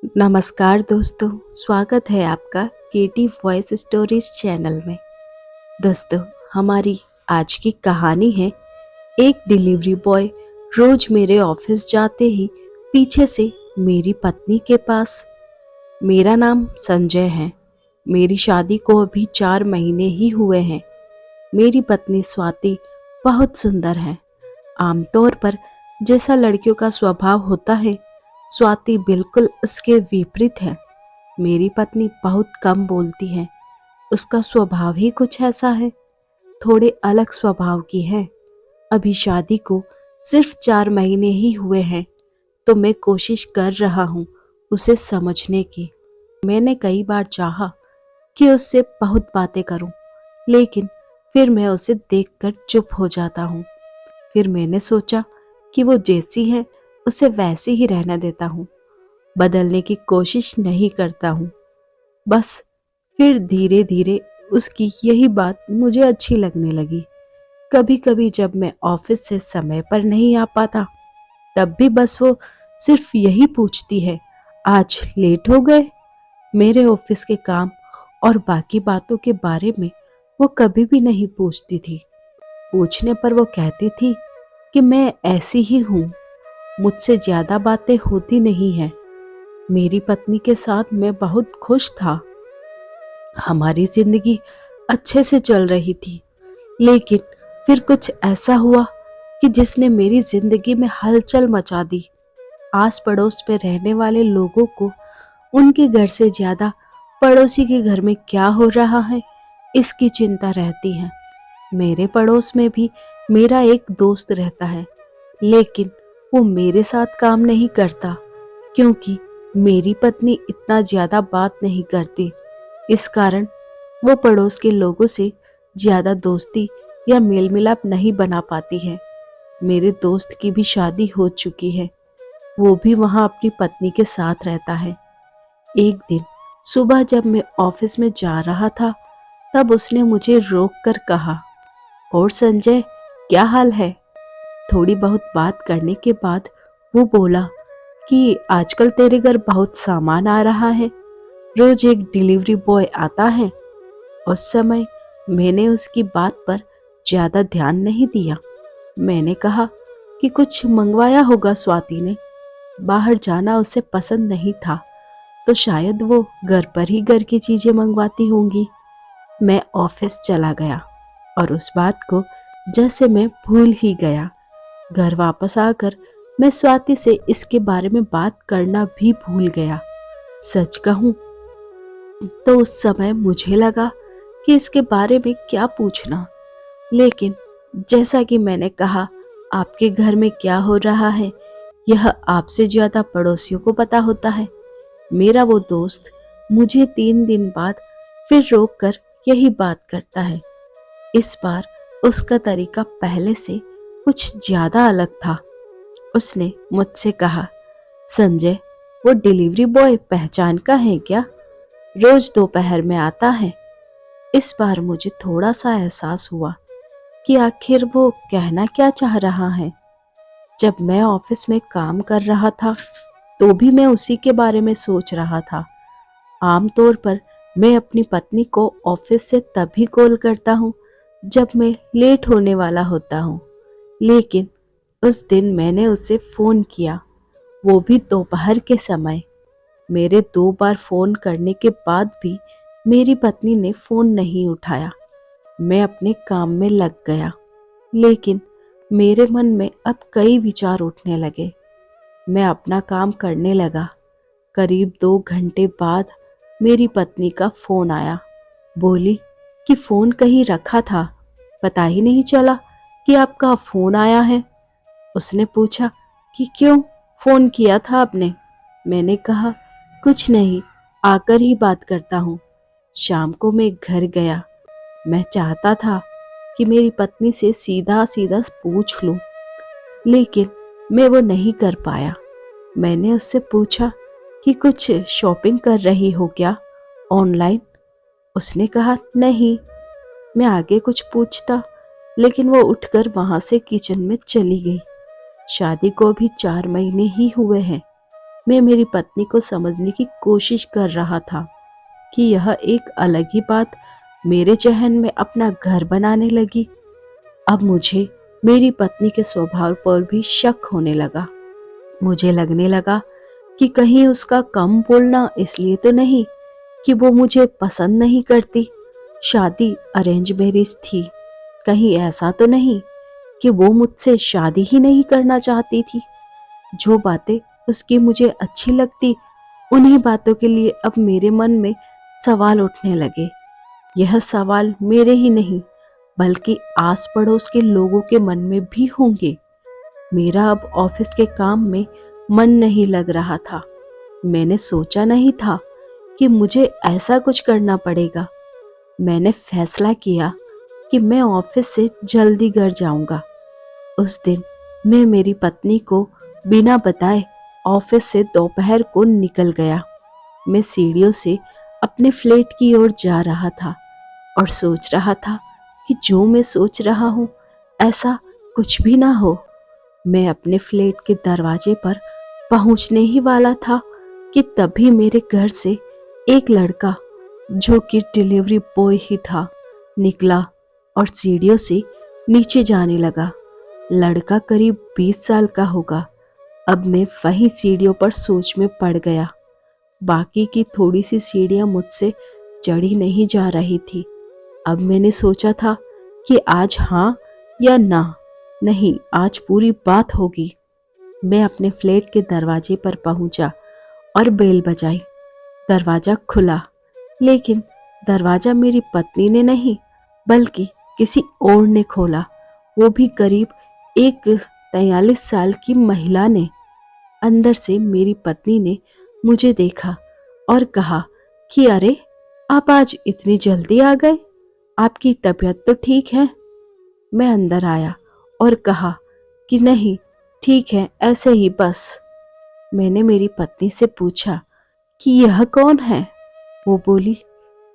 नमस्कार दोस्तों, स्वागत है आपका केटी वॉइस स्टोरीज चैनल में। दोस्तों, हमारी आज की कहानी है एक डिलीवरी बॉय रोज मेरे ऑफिस जाते ही पीछे से मेरी पत्नी के पास। मेरा नाम संजय है। मेरी शादी को अभी 4 महीने ही हुए हैं। मेरी पत्नी स्वाति बहुत सुंदर है। आमतौर पर जैसा लड़कियों का स्वभाव होता है, स्वाति बिल्कुल उसके विपरीत है। मेरी पत्नी बहुत कम बोलती है। उसका स्वभाव ही कुछ ऐसा है, थोड़े अलग स्वभाव की है। अभी शादी को सिर्फ 4 महीने ही हुए हैं, तो मैं कोशिश कर रहा हूँ उसे समझने की। मैंने कई बार चाहा कि उससे बहुत बातें करूं, लेकिन फिर मैं उसे देखकर चुप हो जाता हूँ। फिर मैंने सोचा कि वो जैसी है उसे वैसी ही रहने देता हूँ, बदलने की कोशिश नहीं करता हूँ। बस फिर धीरे धीरे उसकी यही बात मुझे अच्छी लगने लगी। कभी कभी जब मैं ऑफिस से समय पर नहीं आ पाता, तब भी बस वो सिर्फ यही पूछती है, आज लेट हो गए। मेरे ऑफिस के काम और बाकी बातों के बारे में वो कभी भी नहीं पूछती थी। पूछने पर वो कहती थी कि मैं ऐसी ही हूँ, मुझसे ज्यादा बातें होती नहीं हैं। मेरी पत्नी के साथ मैं बहुत खुश था। हमारी जिंदगी अच्छे से चल रही थी, लेकिन फिर कुछ ऐसा हुआ कि जिसने मेरी जिंदगी में हलचल मचा दी। आस पड़ोस में रहने वाले लोगों को उनके घर से ज्यादा पड़ोसी के घर में क्या हो रहा है, इसकी चिंता रहती है। मेरे पड़ोस में भी मेरा एक दोस्त रहता है, लेकिन वो मेरे साथ काम नहीं करता, क्योंकि मेरी पत्नी इतना ज्यादा बात नहीं करती। इस कारण वो पड़ोस के लोगों से ज्यादा दोस्ती या मेल मिलाप नहीं बना पाती है। मेरे दोस्त की भी शादी हो चुकी है, वो भी वहां अपनी पत्नी के साथ रहता है। एक दिन सुबह जब मैं ऑफिस में जा रहा था, तब उसने मुझे रोक कर कहा, और संजय, क्या हाल है? थोड़ी बहुत बात करने के बाद वो बोला कि आजकल तेरे घर बहुत सामान आ रहा है, रोज एक डिलीवरी बॉय आता है। उस समय मैंने उसकी बात पर ज्यादा ध्यान नहीं दिया। मैंने कहा कि कुछ मंगवाया होगा स्वाति ने। बाहर जाना उसे पसंद नहीं था, तो शायद वो घर पर ही घर की चीजें मंगवाती होंगी। मैं ऑफिस चला गया और उस बात को जैसे मैं भूल ही गया। घर वापस आकर मैं स्वाति से इसके बारे में बात करना भी भूल गया। सच कहूं तो उस समय मुझे लगा कि इसके बारे में क्या पूछना, लेकिन जैसा कि मैंने कहा, आपके घर में क्या हो रहा है यह आपसे ज्यादा पड़ोसियों को पता होता है। मेरा वो दोस्त मुझे 3 दिन बाद फिर रोक कर यही बात करता है। इस बार उसका तरीका पहले से कुछ ज्यादा अलग था। उसने मुझसे कहा, संजय, वो डिलीवरी बॉय पहचान का है क्या? रोज दोपहर में आता है। इस बार मुझे थोड़ा सा एहसास हुआ कि आखिर वो कहना क्या चाह रहा है। जब मैं ऑफिस में काम कर रहा था, तो भी मैं उसी के बारे में सोच रहा था। आमतौर पर मैं अपनी पत्नी को ऑफिस से तभी कॉल करता हूँ जब मैं लेट होने वाला होता हूँ, लेकिन उस दिन मैंने उसे फोन किया, वो भी दोपहर के समय। मेरे 2 बार फोन करने के बाद भी मेरी पत्नी ने फोन नहीं उठाया। मैं अपने काम में लग गया, लेकिन मेरे मन में अब कई विचार उठने लगे। मैं अपना काम करने लगा। करीब 2 घंटे बाद मेरी पत्नी का फोन आया। बोली कि फोन कहीं रखा था, पता ही नहीं चला कि आपका फोन आया है। उसने पूछा कि क्यों फोन किया था आपने? मैंने कहा, कुछ नहीं, आकर ही बात करता हूँ। शाम को मैं घर गया। मैं चाहता था कि मेरी पत्नी से सीधा सीधा पूछ लूं, लेकिन मैं वो नहीं कर पाया। मैंने उससे पूछा कि कुछ शॉपिंग कर रही हो क्या ऑनलाइन? उसने कहा, नहीं। मैं आगे कुछ पूछता, लेकिन वो उठकर वहां से किचन में चली गई। शादी को भी 4 महीने ही हुए हैं। मैं मेरी पत्नी को समझने की कोशिश कर रहा था कि यह एक अलग ही बात मेरे जहन में अपना घर बनाने लगी। अब मुझे मेरी पत्नी के स्वभाव पर भी शक होने लगा। मुझे लगने लगा कि कहीं उसका कम बोलना इसलिए तो नहीं कि वो मुझे पसंद नहीं करती, शादी अरेंज मैरिज थी। कहीं ऐसा तो नहीं कि वो मुझसे शादी ही नहीं करना चाहती थी। जो बातें उसकी मुझे अच्छी लगती, उन्हीं बातों के लिए अब मेरे मन में सवाल उठने लगे। यह सवाल मेरे ही नहीं बल्कि आस पड़ोस के लोगों के मन में भी होंगे। मेरा अब ऑफिस के काम में मन नहीं लग रहा था। मैंने सोचा नहीं था कि मुझे ऐसा कुछ करना पड़ेगा। मैंने फैसला किया कि मैं ऑफिस से जल्दी घर जाऊंगा। उस दिन मैं मेरी पत्नी को बिना बताए ऑफिस से दोपहर को निकल गया। मैं सीढ़ियों से अपने फ्लैट की ओर जा रहा था और सोच रहा था कि जो मैं सोच रहा हूँ ऐसा कुछ भी ना हो। मैं अपने फ्लैट के दरवाजे पर पहुंचने ही वाला था कि तभी मेरे घर से एक लड़का, जो कि डिलीवरी बॉय ही था, निकला और सीढ़ियों से नीचे जाने लगा। लड़का करीब 20 साल का होगा। अब मैं वहीं सीढ़ियों पर सोच में पड़ गया। बाकी की थोड़ी सी सीढ़ियां मुझसे चढ़ी नहीं जा रही थी। अब मैंने सोचा था कि आज हाँ या ना, नहीं आज पूरी बात होगी। मैं अपने फ्लैट के दरवाजे पर पहुंचा और बेल बजाई। दरवाजा खुला, लेकिन दरवाजा मेरी पत्नी ने नहीं बल्कि किसी और ने खोला, वो भी करीब एक 43 साल की महिला ने। अंदर से मेरी पत्नी ने मुझे देखा और कहा कि अरे, आप आज इतनी जल्दी आ गए, आपकी तबीयत तो ठीक है। मैं अंदर आया और कहा कि नहीं ठीक है, ऐसे ही बस। मैंने मेरी पत्नी से पूछा कि यह कौन है। वो बोली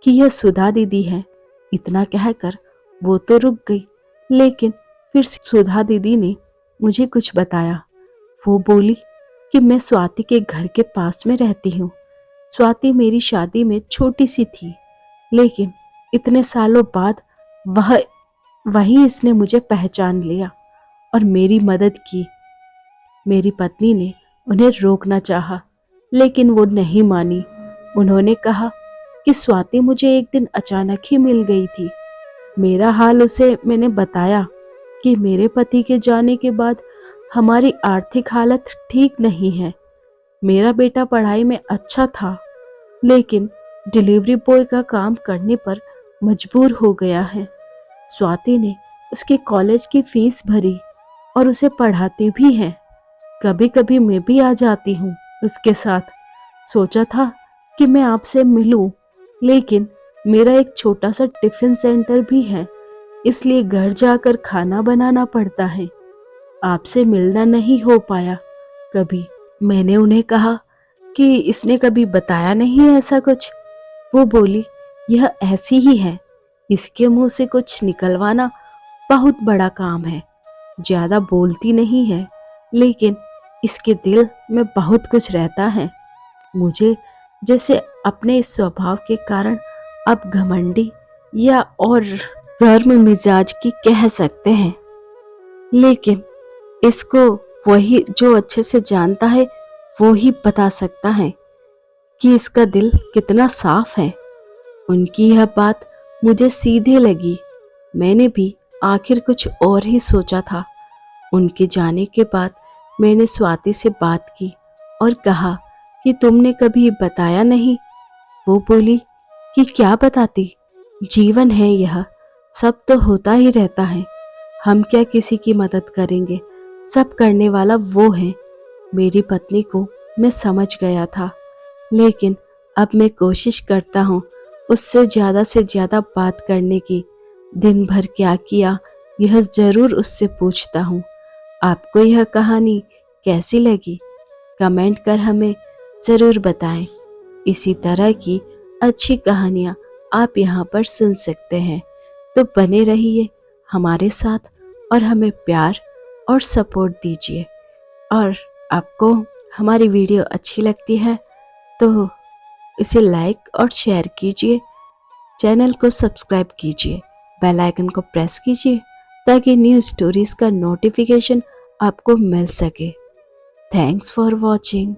कि यह सुधा दीदी है। इतना कहकर वो तो रुक गई, लेकिन फिर सुधा दीदी ने मुझे कुछ बताया। वो बोली कि मैं स्वाति के घर के पास में रहती हूँ। स्वाति मेरी शादी में छोटी सी थी, लेकिन इतने सालों बाद वहीं इसने मुझे पहचान लिया और मेरी मदद की। मेरी पत्नी ने उन्हें रोकना चाहा, लेकिन वो नहीं मानी। उन्होंने कहा कि स्वाति मुझे एक दिन अचानक ही मिल गई थी। मेरा हाल उसे मैंने बताया कि मेरे पति के जाने के बाद हमारी आर्थिक हालत ठीक नहीं है। मेरा बेटा पढ़ाई में अच्छा था, लेकिन डिलीवरी बॉय का काम करने पर मजबूर हो गया है। स्वाति ने उसके कॉलेज की फीस भरी और उसे पढ़ाती भी है। कभी कभी मैं भी आ जाती हूँ उसके साथ। सोचा था कि मैं आपसे मिलूं, लेकिन मेरा एक छोटा सा टिफिन सेंटर भी है, इसलिए घर जाकर खाना बनाना पड़ता है। आपसे मिलना नहीं हो पाया कभी। मैंने उन्हें कहा कि इसने कभी बताया नहीं ऐसा कुछ। वो बोली यह ऐसी ही है, इसके मुंह से कुछ निकलवाना बहुत बड़ा काम है। ज्यादा बोलती नहीं है, लेकिन इसके दिल में बहुत कुछ रहता है। मुझे जैसे अपने इस स्वभाव के कारण अब घमंडी या और गर्म मिजाज की कह सकते हैं, लेकिन इसको वही जो अच्छे से जानता है वो ही बता सकता है कि इसका दिल कितना साफ है। उनकी यह बात मुझे सीधे लगी। मैंने भी आखिर कुछ और ही सोचा था। उनके जाने के बाद मैंने स्वाति से बात की और कहा कि तुमने कभी बताया नहीं। वो बोली कि क्या बताती, जीवन है यह, सब तो होता ही रहता है। हम क्या किसी की मदद करेंगे, सब करने वाला वो है। मेरी पत्नी को मैं समझ गया था, लेकिन अब मैं कोशिश करता हूँ उससे से ज़्यादा बात करने की। दिन भर क्या किया यह ज़रूर उससे पूछता हूँ। आपको यह कहानी कैसी लगी कमेंट कर हमें ज़रूर बताएं। इसी तरह की अच्छी कहानियाँ आप यहाँ पर सुन सकते हैं, तो बने रहिए हमारे साथ और हमें प्यार और सपोर्ट दीजिए। और आपको हमारी वीडियो अच्छी लगती है तो इसे लाइक और शेयर कीजिए, चैनल को सब्सक्राइब कीजिए, बेल आइकन को प्रेस कीजिए ताकि न्यू स्टोरीज का नोटिफिकेशन आपको मिल सके। Thanks for watching.